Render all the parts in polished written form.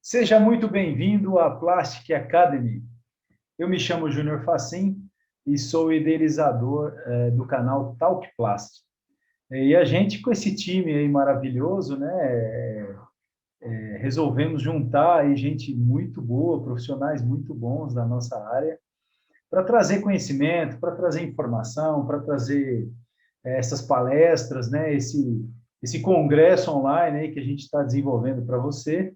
Seja muito bem-vindo à Plastic Academy. Eu me chamo Júnior Facim e sou idealizador do canal Talk Plastic. E a gente, com esse time aí maravilhoso, né, resolvemos juntar aí gente muito boa, profissionais muito bons da nossa área, para trazer conhecimento, para trazer informação, para trazer essas palestras, né, esse congresso online aí que a gente está desenvolvendo para você.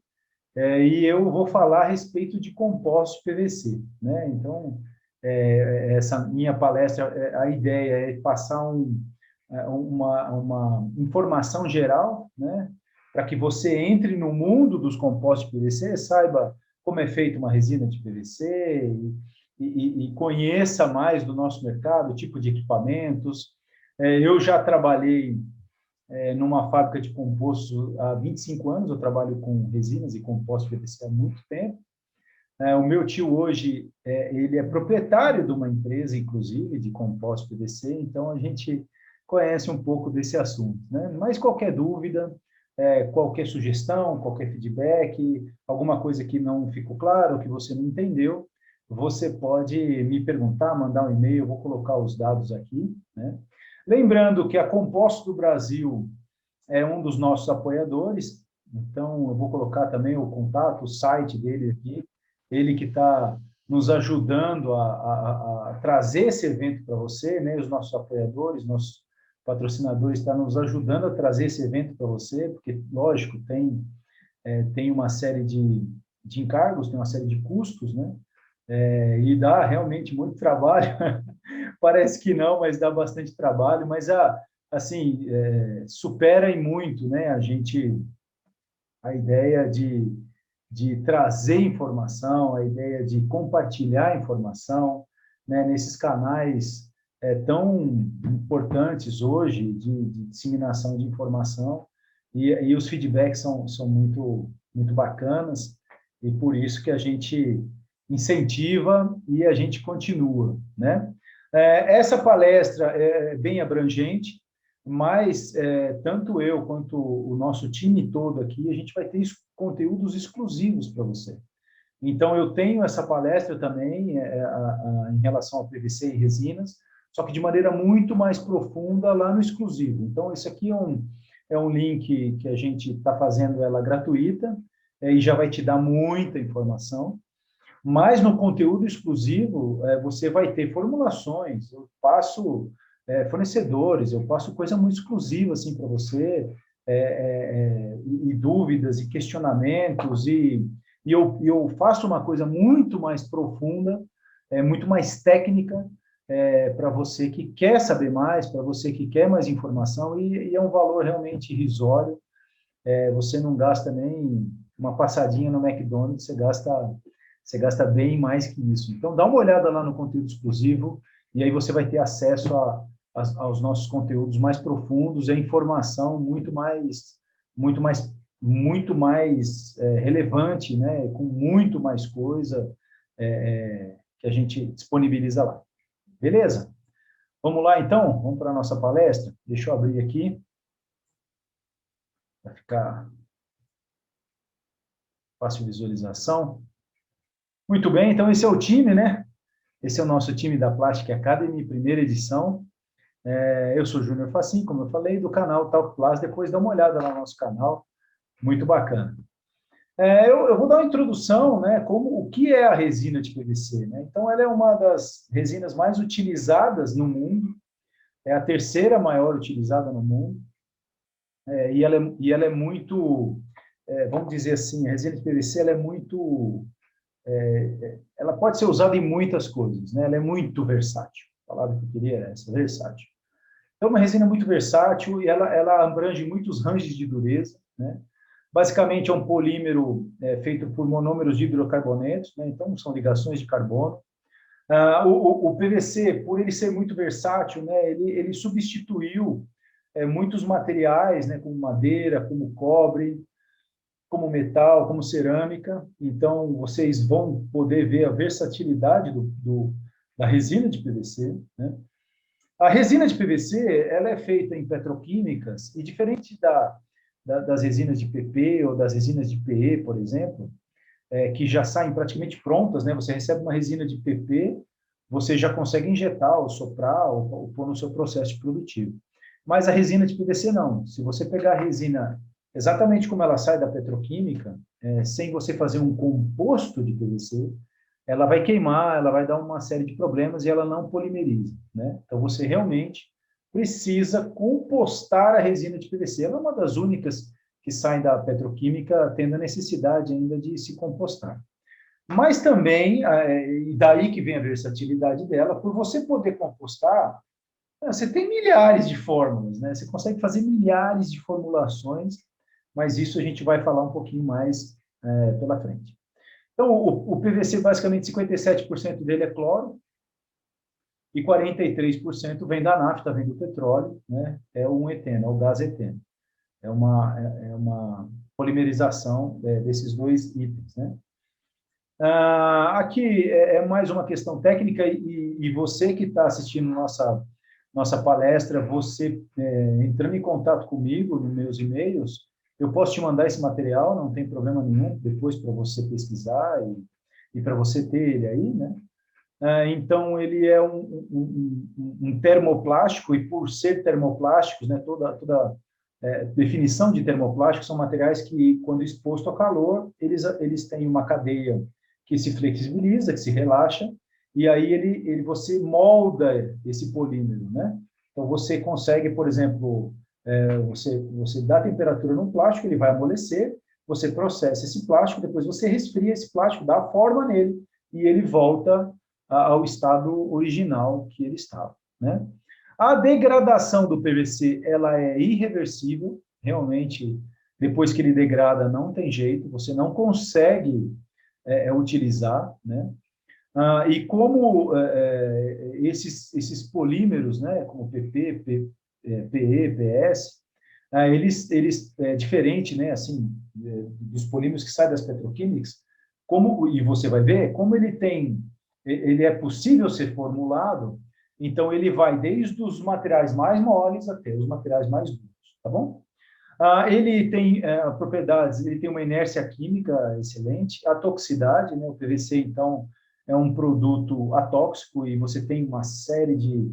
E eu vou falar a respeito de compostos PVC, né? Então, essa minha palestra, a ideia é passar uma informação geral, né? Para que você entre no mundo dos compostos PVC, saiba como é feita uma resina de PVC e conheça mais do nosso mercado, tipo de equipamentos. Eu já trabalhei numa fábrica de compostos há 25 anos, eu trabalho com resinas e compostos PVC há muito tempo. O meu tio hoje, ele é proprietário de uma empresa, inclusive, de compostos PVC, então a gente conhece um pouco desse assunto, né? Mas qualquer dúvida, qualquer sugestão, qualquer feedback, alguma coisa que não ficou claro, que você não entendeu, você pode me perguntar, mandar um e-mail, eu vou colocar os dados aqui, né? Lembrando que a Compostos do Brasil é um dos nossos apoiadores, então eu vou colocar também o contato, o site dele aqui, ele que está nos ajudando a trazer esse evento para você, né? Os nossos apoiadores, nossos patrocinadores estão nos ajudando a trazer esse evento para você, porque, lógico, tem uma série de encargos, tem uma série de custos, né? E dá realmente muito trabalho. Parece que não, mas dá bastante trabalho. Mas, assim, supera em muito, né? A ideia de trazer informação, a ideia de compartilhar informação, né? Nesses canais tão importantes hoje de disseminação de informação. E os feedbacks são muito bacanas, e por isso que a gente incentiva e a gente continua, né? Essa palestra é bem abrangente, mas tanto eu quanto o nosso time todo aqui, a gente vai ter conteúdos exclusivos para você. Então, eu tenho essa palestra também em relação ao PVC e resinas, só que de maneira muito mais profunda lá no exclusivo. Então, esse aqui é um link que a gente está fazendo ela gratuita, e já vai te dar muita informação. Mas no conteúdo exclusivo, você vai ter formulações, eu passo fornecedores, eu passo coisa muito exclusiva assim, para você, e dúvidas, e questionamentos, e eu faço uma coisa muito mais profunda, muito mais técnica, para você que quer saber mais, para você que quer mais informação, e é um valor realmente irrisório. Você não gasta nem uma passadinha no McDonald's, você gasta bem mais que isso. Então, dá uma olhada lá no conteúdo exclusivo, e aí você vai ter acesso aos nossos conteúdos mais profundos, e a informação muito mais relevante, né? Com muito mais coisa que a gente disponibiliza lá. Beleza? Vamos lá, então? Vamos para a nossa palestra? Deixa eu abrir aqui, para ficar fácil visualização. Muito bem, então esse é o time, né? Esse é o nosso time da Plastic Academy, primeira edição. Eu sou Júnior Facim, como eu falei, do canal Talk Plus. Depois dá uma olhada lá no nosso canal, muito bacana. Eu vou dar uma introdução, né? O que é a resina de PVC, né? Então, ela é uma das resinas mais utilizadas no mundo, é a terceira maior utilizada no mundo, e ela é muito, vamos dizer assim, a resina de PVC ela é muito ela pode ser usada em muitas coisas, né? Ela é muito versátil. A palavra que eu queria é essa, versátil. Então, é uma resina muito versátil e ela abrange muitos ranges de dureza, né? Basicamente, é um polímero feito por monômeros de hidrocarbonetos, né? Então, são ligações de carbono. O PVC, por ele ser muito versátil, né? Ele substituiu muitos materiais, né? Como madeira, como cobre, como metal, como cerâmica. Então, vocês vão poder ver a versatilidade da resina de PVC, né? A resina de PVC, ela é feita em petroquímicas, e diferente das resinas de PP ou das resinas de PE, por exemplo, que já saem praticamente prontas, né? Você recebe uma resina de PP, você já consegue injetar ou soprar ou pôr no seu processo produtivo. Mas a resina de PVC não. Se você pegar a resina exatamente como ela sai da petroquímica, sem você fazer um composto de PVC, ela vai queimar, ela vai dar uma série de problemas e ela não polimeriza, né? Então você realmente precisa compostar a resina de PVC. Ela é uma das únicas que saem da petroquímica tendo a necessidade ainda de se compostar. Mas também, e daí que vem a versatilidade dela, por você poder compostar, você tem milhares de fórmulas, né? Você consegue fazer milhares de formulações, mas isso a gente vai falar um pouquinho mais pela frente. Então, o PVC, basicamente, 57% dele é cloro e 43% vem da nafta, vem do petróleo, né? É um eteno, é o gás eteno. É uma polimerização desses dois itens, né? Aqui é mais uma questão técnica e você que está assistindo nossa palestra, você entrando em contato comigo nos meus e-mails, eu posso te mandar esse material, não tem problema nenhum, depois para você pesquisar e para você ter ele aí, né? Então, ele é um termoplástico, e por ser termoplásticos, né, toda definição de termoplástico são materiais que, quando exposto ao calor, eles têm uma cadeia que se flexibiliza, que se relaxa, e aí você molda esse polímero, né? Então, você consegue, por exemplo, você dá temperatura no plástico, ele vai amolecer, você processa esse plástico, depois você resfria esse plástico, dá forma nele, e ele volta ao estado original que ele estava, né? A degradação do PVC, ela é irreversível, realmente, depois que ele degrada, não tem jeito, você não consegue utilizar, né? E como esses polímeros, né, como PP, PE, PS, eles diferente, né, assim, dos polímeros que saem das petroquímicas, e você vai ver, como ele é possível ser formulado, então ele vai desde os materiais mais moles até os materiais mais duros, tá bom? Ele tem propriedades, ele tem uma inércia química excelente, a toxicidade, né, o PVC, então, é um produto atóxico e você tem uma série de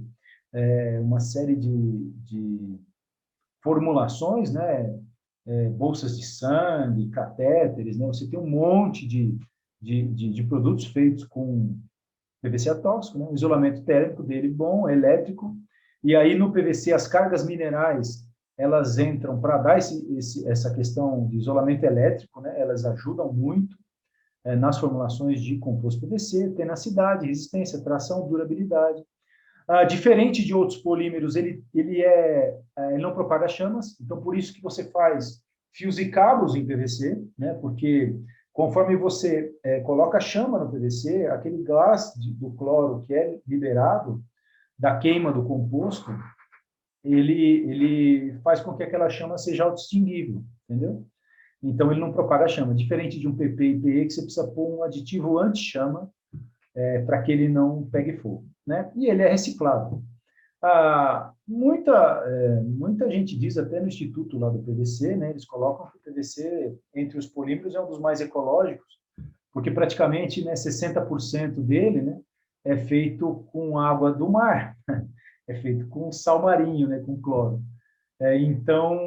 formulações, né, bolsas de sangue, catéteres, né, você tem um monte de produtos feitos com PVC atóxico, né, o isolamento térmico dele bom, elétrico, e aí no PVC as cargas minerais elas entram para dar essa questão de isolamento elétrico, né, elas ajudam muito nas formulações de composto PVC, tenacidade, resistência, tração, durabilidade. Diferente de outros polímeros, ele não propaga chamas, então por isso que você faz fios e cabos em PVC, né? Porque conforme você coloca chama no PVC, aquele gás do cloro que é liberado da queima do composto, ele faz com que aquela chama seja autoextinguível, entendeu? Então ele não propaga chama, diferente de um PP e PE que você precisa pôr um aditivo anti-chama para que ele não pegue fogo, né? E ele é reciclável. Muita gente diz, até no instituto lá do PVC, né, eles colocam que o PVC, entre os polímeros, é um dos mais ecológicos, porque praticamente, né, 60% dele, né, é feito com água do mar, é feito com sal marinho, né, com cloro. Então,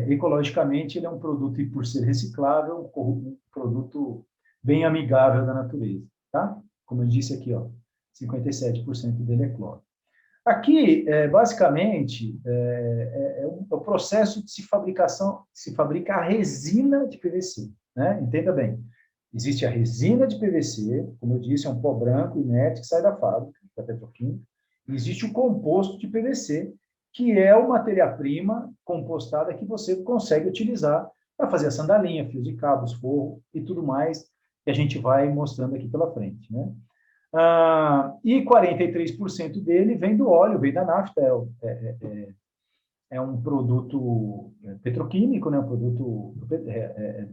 ecologicamente, ele é um produto, e por ser reciclável, um produto bem amigável da natureza, tá? Como eu disse aqui, ó, 57% dele é cloro. Aqui, basicamente, é o processo de se fabrica a resina de PVC, né? Entenda bem. Existe a resina de PVC, como eu disse, é um pó branco inerte que sai da fábrica, da petroquímica. Existe o composto de PVC, que é uma matéria-prima compostada que você consegue utilizar para fazer a sandalinha, fios e cabos, forro e tudo mais que a gente vai mostrando aqui pela frente, né? E 43% dele vem do óleo, vem da nafta, é um produto petroquímico, né, um produto do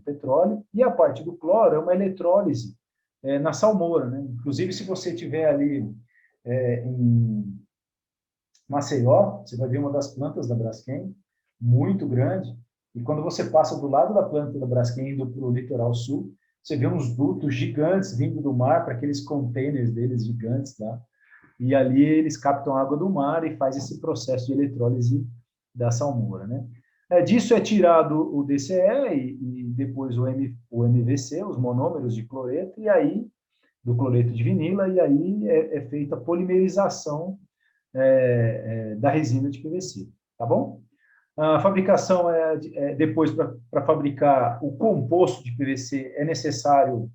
petróleo, e a parte do cloro é uma eletrólise na salmoura, né? Inclusive, se você tiver ali em Maceió, você vai ver uma das plantas da Braskem, muito grande, e quando você passa do lado da planta da Braskem indo para o litoral sul, você vê uns dutos gigantes vindo do mar para aqueles containers deles gigantes lá, e ali eles captam água do mar e faz esse processo de eletrólise da salmoura, né? Disso é tirado o DCE e depois o MVC, os monômeros de cloreto, e aí, do cloreto de vinila, e aí é feita a polimerização da resina de PVC, tá bom? A fabricação depois, para fabricar o composto de PVC, é necessário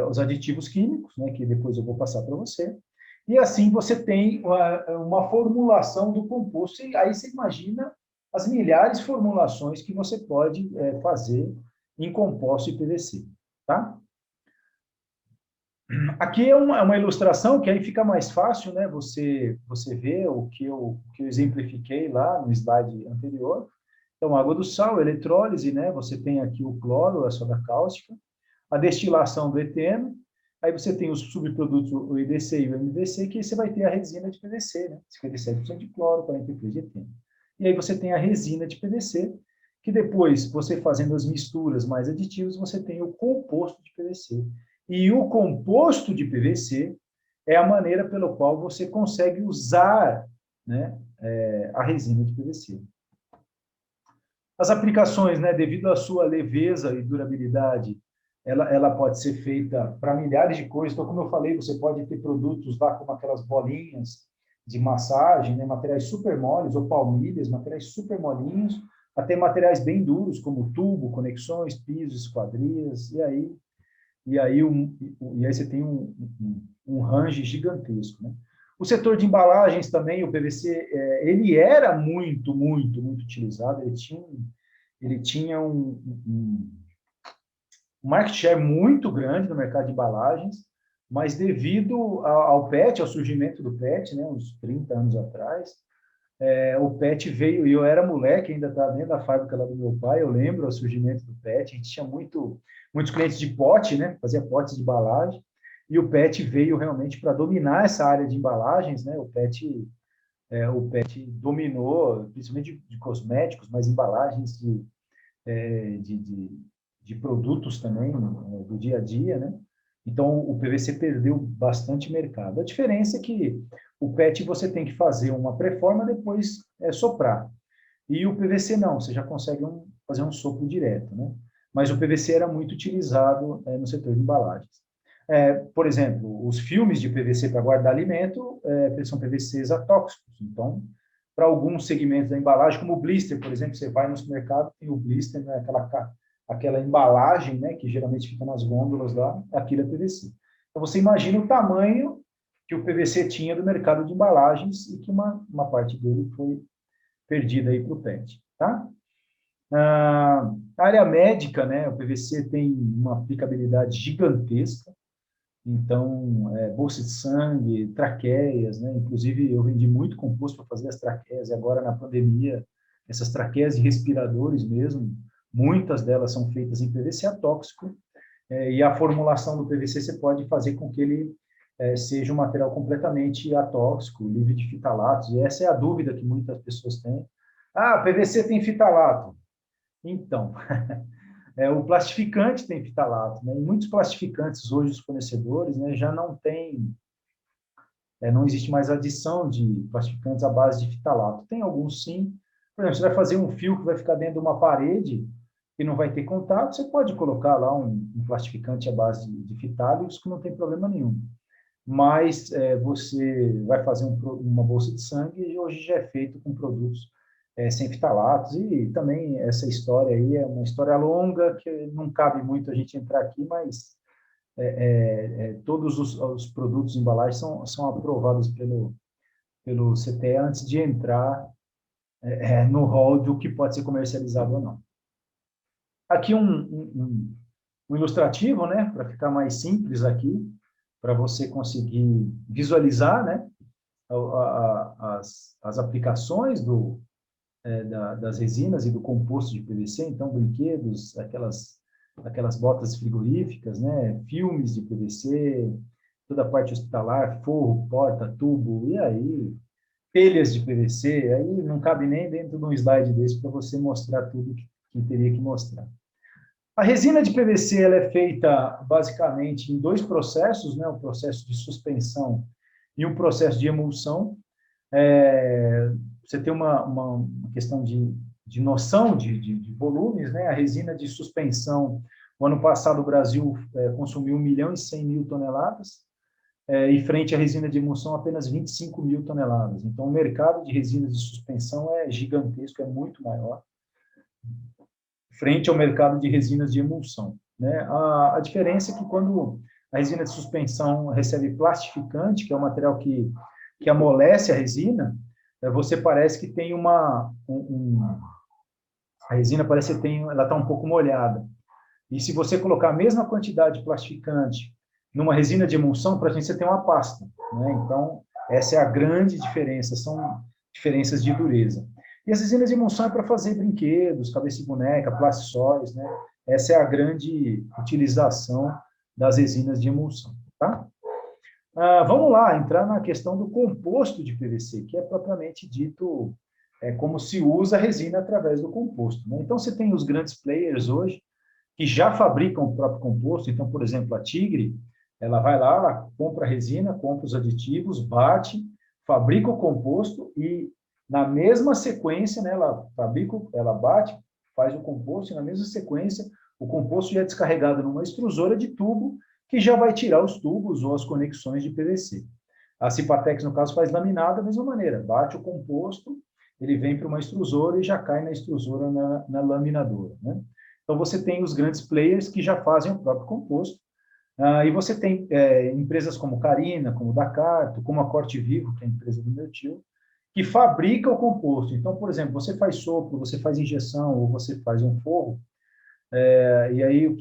os aditivos químicos, né, que depois eu vou passar para você, e assim você tem uma formulação do composto, e aí você imagina as milhares de formulações que você pode fazer em composto de PVC, tá? Aqui é uma ilustração que aí fica mais fácil, né? Você vê o que eu exemplifiquei lá no slide anterior. Então, água do sal, eletrólise, né? Você tem aqui o cloro, a soda cáustica, a destilação do eteno, aí você tem os subprodutos, o EDC e o MVC, que aí você vai ter a resina de PVC, né? 57% de cloro, 43% de eteno. E aí você tem a resina de PVC, que depois, você fazendo as misturas mais aditivos, você tem o composto de PVC. E o composto de PVC é a maneira pela qual você consegue usar, né, a resina de PVC. As aplicações, né, devido à sua leveza e durabilidade, ela pode ser feita para milhares de coisas. Então, como eu falei, você pode ter produtos lá como aquelas bolinhas de massagem, né, materiais super moles, ou palmilhas, materiais super molinhos, até materiais bem duros, como tubo, conexões, pisos, esquadrias, e aí você tem um range gigantesco, né? O setor de embalagens também, o PVC, ele era muito, muito, muito utilizado, ele tinha um market share muito grande no mercado de embalagens, mas devido ao PET, ao surgimento do PET, né, uns 30 anos atrás, o PET veio, e eu era moleque, ainda estava dentro da fábrica lá do meu pai, eu lembro o surgimento do PET, a gente tinha muitos clientes de pote, né, fazia potes de embalagem, e o PET veio realmente para dominar essa área de embalagens, né, o PET dominou, principalmente de cosméticos, mas embalagens de produtos também, do dia a dia, né? Então, o PVC perdeu bastante mercado. A diferença é que o PET você tem que fazer uma pré-forma, depois soprar. E o PVC não, você já consegue fazer um sopro direto, né? Mas o PVC era muito utilizado no setor de embalagens. Por exemplo, os filmes de PVC para guardar alimento, são PVCs atóxicos. Então, para alguns segmentos da embalagem, como o blister, por exemplo, você vai no supermercado, tem o blister, né, aquela embalagem, né, que geralmente fica nas gôndolas lá, aquilo é PVC. Então, você imagina o tamanho que o PVC tinha do mercado de embalagens e que uma parte dele foi perdida aí para o PET, tá? Na área médica, né, o PVC tem uma aplicabilidade gigantesca, então, bolsa de sangue, traqueias, né? Inclusive, eu vendi muito composto para fazer as traqueias, e agora na pandemia, essas traqueias de respiradores mesmo, muitas delas são feitas em PVC atóxico, e a formulação do PVC você pode fazer com que ele seja um material completamente atóxico, livre de fitalatos, e essa é a dúvida que muitas pessoas têm. Ah, PVC tem fitalato. Então, o plastificante tem fitalato, né? E muitos plastificantes hoje, os fornecedores, né, já não tem, não existe mais adição de plastificantes à base de fitalato. Tem alguns sim. Por exemplo, você vai fazer um fio que vai ficar dentro de uma parede e não vai ter contato, você pode colocar lá um plastificante à base de fitálicos que não tem problema nenhum. Mas você vai fazer uma bolsa de sangue e hoje já é feito com produtos sem fitalatos, e também essa história aí é uma história longa que não cabe muito a gente entrar aqui, mas todos os produtos de embalagem são aprovados pelo CTE antes de entrar no rol do que pode ser comercializado ou não. Aqui um ilustrativo, né, para ficar mais simples aqui, para você conseguir visualizar, né, as aplicações das resinas e do composto de PVC, então brinquedos, aquelas botas frigoríficas, né, filmes de PVC, toda a parte hospitalar, forro, porta, tubo, e aí telhas de PVC, aí não cabe nem dentro de um slide desse para você mostrar tudo que teria que mostrar. A resina de PVC ela é feita basicamente em dois processos, né? O processo de suspensão e o processo de emulsão. Você tem uma questão de noção de volumes, né? A resina de suspensão, o ano passado o Brasil consumiu 1.100.000 toneladas, e frente à resina de emulsão apenas 25.000 toneladas. Então, o mercado de resinas de suspensão é gigantesco, é muito maior, frente ao mercado de resinas de emulsão, né? A diferença é que quando a resina de suspensão recebe plastificante, que é um material que amolece a resina, você parece que tem a resina parece que ela está um pouco molhada. E se você colocar a mesma quantidade de plastificante numa resina de emulsão, para a gente você tem uma pasta, né? Então, essa é a grande diferença, são diferenças de dureza. E as resinas de emulsão é para fazer brinquedos, cabeça de boneca, plasticóis, né? Essa é a grande utilização das resinas de emulsão, tá? Vamos lá, entrar na questão do composto de PVC, que é propriamente dito como se usa a resina através do composto, né? Então, você tem os grandes players hoje, que já fabricam o próprio composto. Então, por exemplo, a Tigre, ela vai lá, ela compra a resina, compra os aditivos, bate, fabrica o composto e, na mesma sequência, né, ela bate, faz o composto e, na mesma sequência, o composto já é descarregado numa extrusora de tubo que já vai tirar os tubos ou as conexões de PVC. A Cipatex, no caso, faz laminado da mesma maneira. Bate o composto, ele vem para uma extrusora e já cai na extrusora na laminadora, né? Então, você tem os grandes players que já fazem o próprio composto, e você tem empresas como Carina, como Dacarto, como a Corte Vivo, que é a empresa do meu tio, que fabrica o composto. Então, por exemplo, você faz sopro, você faz injeção, ou você faz um forro, e aí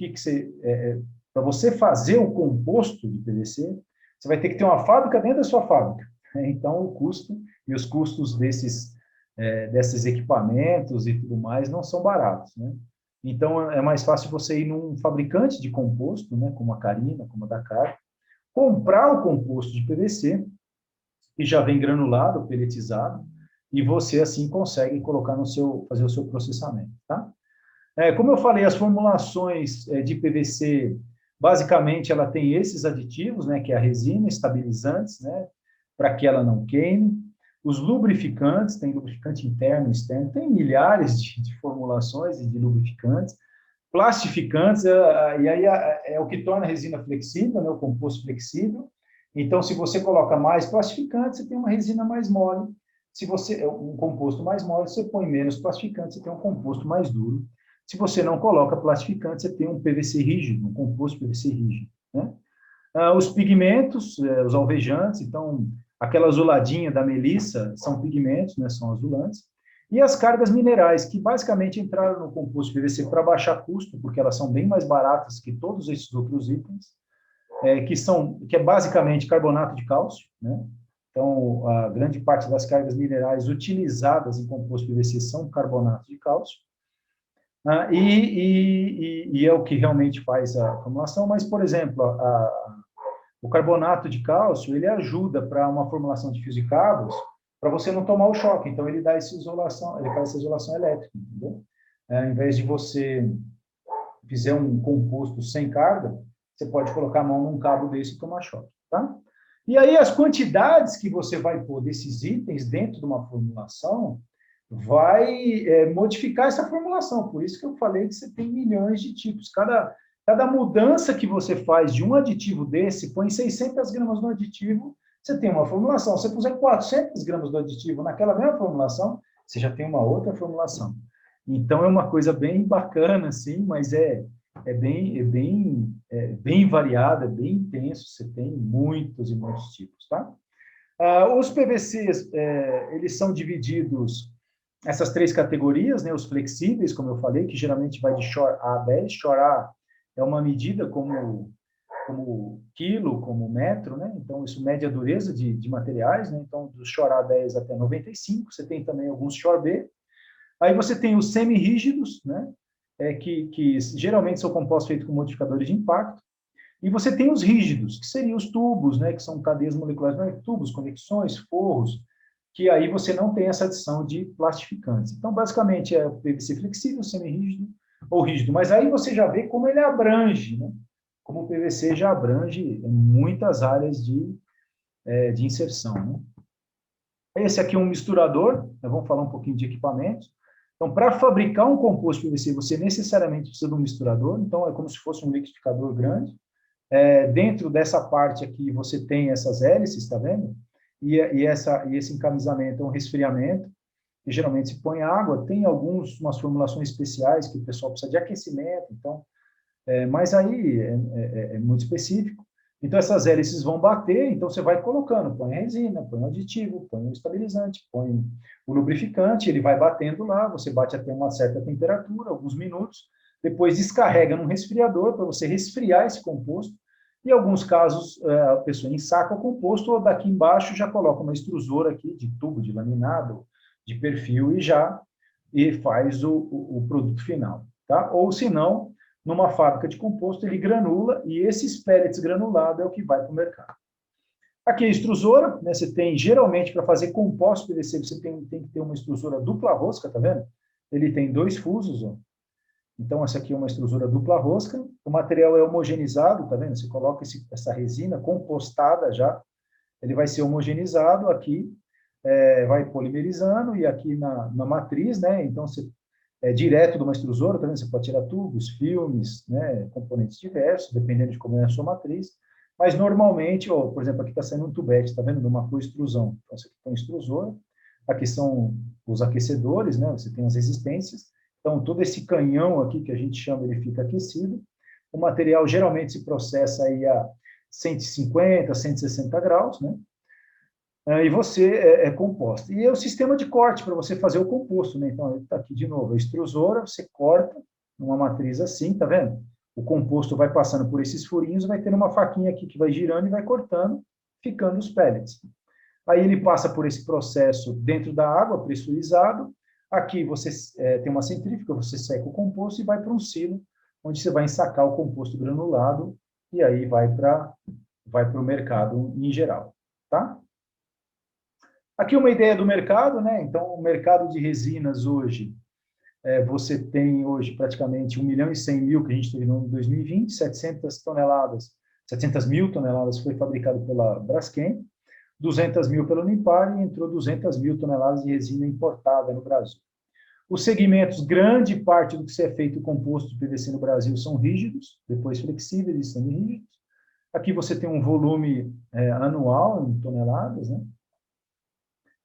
para você fazer o composto de PVC, você vai ter que ter uma fábrica dentro da sua fábrica, né? Então, o custo e os custos desses equipamentos e tudo mais não são baratos, né? Então, é mais fácil você ir num fabricante de composto, né, como a Carina, como a Dakar, comprar o composto de PVC, que já vem granulado, pelletizado, e você, assim, consegue colocar fazer o seu processamento, tá? Como eu falei, as formulações de PVC, basicamente, ela tem esses aditivos, né, que é a resina, estabilizantes, né, para que ela não queime. Os lubrificantes, tem lubrificante interno e externo, tem milhares de formulações de lubrificantes. Plastificantes, e aí é o que torna a resina flexível, né, o composto flexível. Então, se você coloca mais plastificante, você tem uma resina mais mole. Se você um composto mais mole, você põe menos plastificante, você tem um composto mais duro. Se você não coloca plastificante, você tem um PVC rígido, um composto PVC rígido, né? Os pigmentos, os alvejantes, então, aquela azuladinha da melissa são pigmentos, né, são azulantes. E as cargas minerais, que basicamente entraram no composto PVC para baixar custo, porque elas são bem mais baratas que todos esses outros itens, que é basicamente carbonato de cálcio, né? Então, a grande parte das cargas minerais utilizadas em composto PVC são carbonato de cálcio. E é o que realmente faz a formulação, mas, por exemplo, o carbonato de cálcio, ele ajuda para uma formulação de fios e cabos, para você não tomar o choque, então ele dá essa isolação, ele faz essa isolação elétrica, entendeu? Ao invés de você fizer um composto sem carga, você pode colocar a mão num cabo desse e tomar choque, tá? E aí as quantidades que você vai pôr desses itens dentro de uma formulação vai modificar essa formulação. Por isso que eu falei que você tem milhões de tipos. Cada mudança que você faz de um aditivo desse, põe 600 gramas no aditivo, você tem uma formulação. Se você puser 400 gramas do aditivo naquela mesma formulação, você já tem uma outra formulação. Então, é uma coisa bem bacana, assim, mas bem variada, é bem intenso, você tem muitos e muitos tipos, tá? Os PVCs, eles são divididos essas três categorias, né? Os flexíveis, como eu falei, que geralmente vai de Shore A a 10. Shore A é uma medida como quilo, como metro, né? Então, isso mede a dureza de materiais, né? Então, do Shore A 10 até 95, você tem também alguns Shore B. Aí você tem os semi-rígidos, né? Que geralmente são compostos feitos com modificadores de impacto. E você tem os rígidos, que seriam os tubos, né? Que são cadeias moleculares, né? Tubos, conexões, forros, que aí você não tem essa adição de plastificantes. Então, basicamente, é o PVC flexível, semi-rígido, ou rígido. Mas aí você já vê como ele abrange, né? Como o PVC já abrange muitas áreas de inserção, né? Esse aqui é um misturador, né? Vamos falar um pouquinho de equipamentos. Então, para fabricar um composto PVC, você necessariamente precisa de um misturador, então é como se fosse um liquidificador grande. Dentro dessa parte aqui, você tem essas hélices, está vendo? E esse encamisamento é um resfriamento, que geralmente se põe água, tem umas formulações especiais que o pessoal precisa de aquecimento, então, mas aí é muito específico. Então, essas hélices vão bater, então você vai colocando, põe a resina, põe o aditivo, põe o estabilizante, põe o lubrificante, ele vai batendo lá, você bate até uma certa temperatura, alguns minutos, depois descarrega num resfriador para você resfriar esse composto. Em alguns casos, a pessoa ensaca o composto, ou daqui embaixo já coloca uma extrusora aqui de tubo, de laminado, de perfil, e faz o produto final. Tá? Ou, se não, numa fábrica de composto, ele granula, e esses pellets granulados é o que vai para o mercado. Aqui é a extrusora, né? Você tem, geralmente, para fazer composto PVC, você tem que ter uma extrusora dupla rosca, tá vendo? Ele tem 2 fusos, ó. Então, essa aqui é uma extrusora dupla rosca, o material é homogeneizado, tá vendo? Você coloca essa resina compostada já, ele vai ser homogeneizado aqui, vai polimerizando, e aqui na matriz, né? Então, você direto de uma extrusora, tá vendo? Você pode tirar tubos, filmes, né? Componentes diversos, dependendo de como é a sua matriz, mas normalmente, ó, por exemplo, aqui está saindo um tubete, tá vendo? De uma co-extrusão. Então, você tem extrusora, aqui são os aquecedores, né? Você tem as resistências. Então, todo esse canhão aqui, que a gente chama, ele fica aquecido. O material geralmente se processa aí a 150, 160 graus, né? E você é composto. E é o sistema de corte para você fazer o composto, né? Então, está aqui de novo, a extrusora, você corta numa matriz assim, tá vendo? O composto vai passando por esses furinhos, vai ter uma faquinha aqui que vai girando e vai cortando, ficando os pellets. Aí ele passa por esse processo dentro da água, pressurizado. Aqui você tem uma centrífuga, você seca o composto e vai para um silo, onde você vai ensacar o composto granulado, e aí vai para o mercado em geral, tá? Aqui uma ideia do mercado, né? Então, o mercado de resinas hoje, você tem hoje praticamente 1.100.000 que a gente teve no ano de 2020, 700 mil toneladas foi fabricado pela Braskem, 200 mil pela Unipar, e entrou 200 mil toneladas de resina importada no Brasil. Os segmentos, grande parte do que é feito composto de PVC no Brasil são rígidos, depois flexíveis e semi-rígidos. Aqui você tem um volume anual em toneladas, né?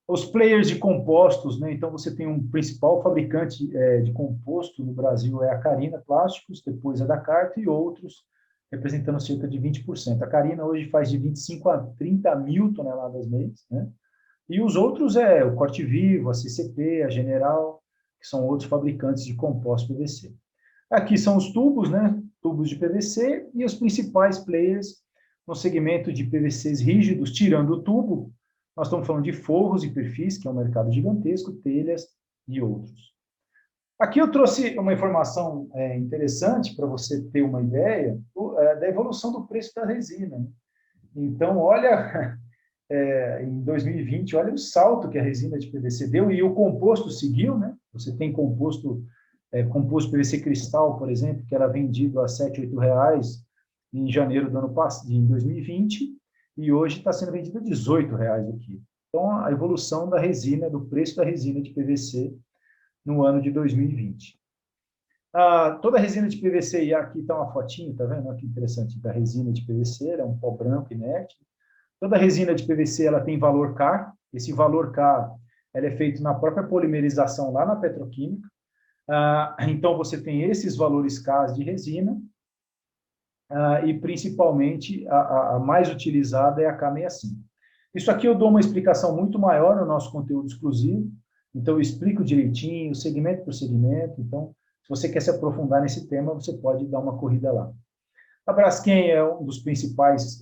Os players de compostos, né? Então você tem um principal fabricante de composto no Brasil, é a Carina Plásticos, depois a da Carta e outros, representando cerca de 20%. A Carina hoje faz de 25 a 30 mil toneladas mês, né? E os outros o Corte Vivo, a CCP, a General, que são outros fabricantes de composto PVC. Aqui são os tubos, né? Tubos de PVC, e os principais players no segmento de PVCs rígidos, tirando o tubo, nós estamos falando de forros e perfis, que é um mercado gigantesco, telhas e outros. Aqui eu trouxe uma informação interessante para você ter uma ideia da evolução do preço da resina, né? Então, olha, em 2020, olha o salto que a resina de PVC deu, e o composto seguiu, né? Você tem composto PVC cristal, por exemplo, que era vendido a R$ 7, R$ 8 reais em janeiro do ano passado, em 2020, e hoje está sendo vendido a R$ 18 reais aqui. Então, a evolução da resina, do preço da resina de PVC no ano de 2020. Toda a resina de PVC, e aqui está uma fotinha, tá vendo? Olha que interessante, da resina de PVC, é um pó branco inerte. Toda resina de PVC ela tem valor K, esse valor K ela é feito na própria polimerização lá na petroquímica. Então, você tem esses valores K de resina, e principalmente a mais utilizada é a K65. Isso aqui eu dou uma explicação muito maior no nosso conteúdo exclusivo, então eu explico direitinho, segmento por segmento. Então, se você quer se aprofundar nesse tema, você pode dar uma corrida lá. A Braskem é um dos principais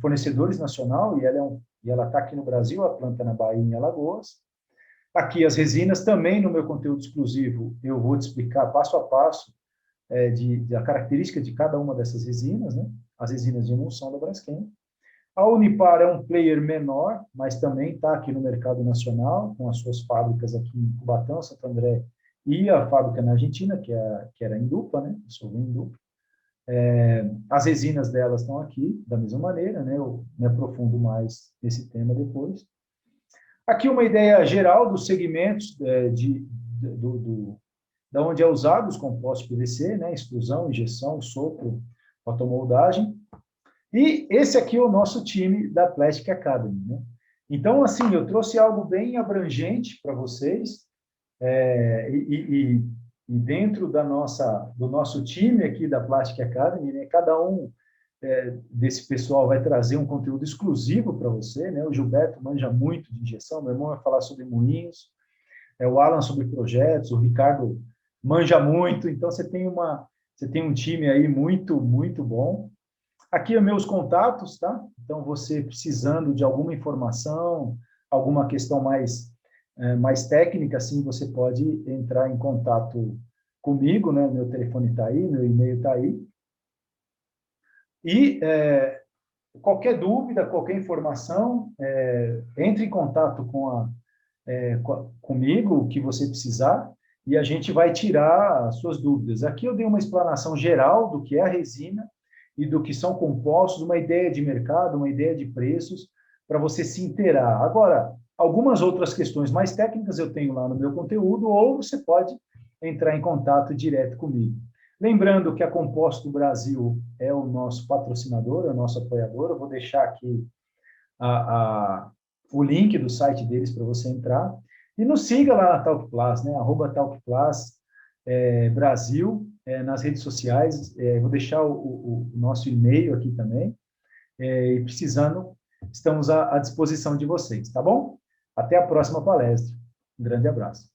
fornecedores nacional, e ela está aqui no Brasil, a planta na Bahia, em Alagoas. Aqui as resinas, também no meu conteúdo exclusivo, eu vou te explicar passo a passo a característica de cada uma dessas resinas, né? As resinas de emulsão da Braskem. A Unipar é um player menor, mas também está aqui no mercado nacional, com as suas fábricas aqui em Cubatão, Santo André e a fábrica na Argentina, que era Indupa, né? Dissolveu em Indupa. As resinas delas estão aqui, da mesma maneira, né? Eu me aprofundo mais nesse tema depois. Aqui uma ideia geral dos segmentos da onde é usado os compostos PVC, né? Extrusão, injeção, sopro, fotomoldagem. E esse aqui é o nosso time da Plastic Academy, né? Então, assim, eu trouxe algo bem abrangente para vocês, e dentro do nosso time aqui da Plastic Academy, né, cada um desse pessoal vai trazer um conteúdo exclusivo para você, né? O Gilberto manja muito de injeção, meu irmão vai falar sobre moinhos, o Alan sobre projetos, o Ricardo manja muito, então você tem um time aí muito, muito bom. Aqui os meus contatos, tá? Então, você precisando de alguma informação, alguma questão mais técnica, assim, você pode entrar em contato comigo, né? Meu telefone está aí, meu e-mail está aí. E qualquer dúvida, qualquer informação, entre em contato comigo, o que você precisar, e a gente vai tirar as suas dúvidas. Aqui eu dei uma explanação geral do que é a resina e do que são compostos, uma ideia de mercado, uma ideia de preços, para você se inteirar. Agora, algumas outras questões mais técnicas eu tenho lá no meu conteúdo, ou você pode entrar em contato direto comigo. Lembrando que a Composto Brasil é o nosso patrocinador, é o nosso apoiador. Eu vou deixar aqui o link do site deles para você entrar. E nos siga lá na Talk Plus, né? @Talk Plus Brasil, nas redes sociais. Vou deixar o nosso e-mail aqui também. E precisando, estamos à disposição de vocês, tá bom? Até a próxima palestra. Um grande abraço.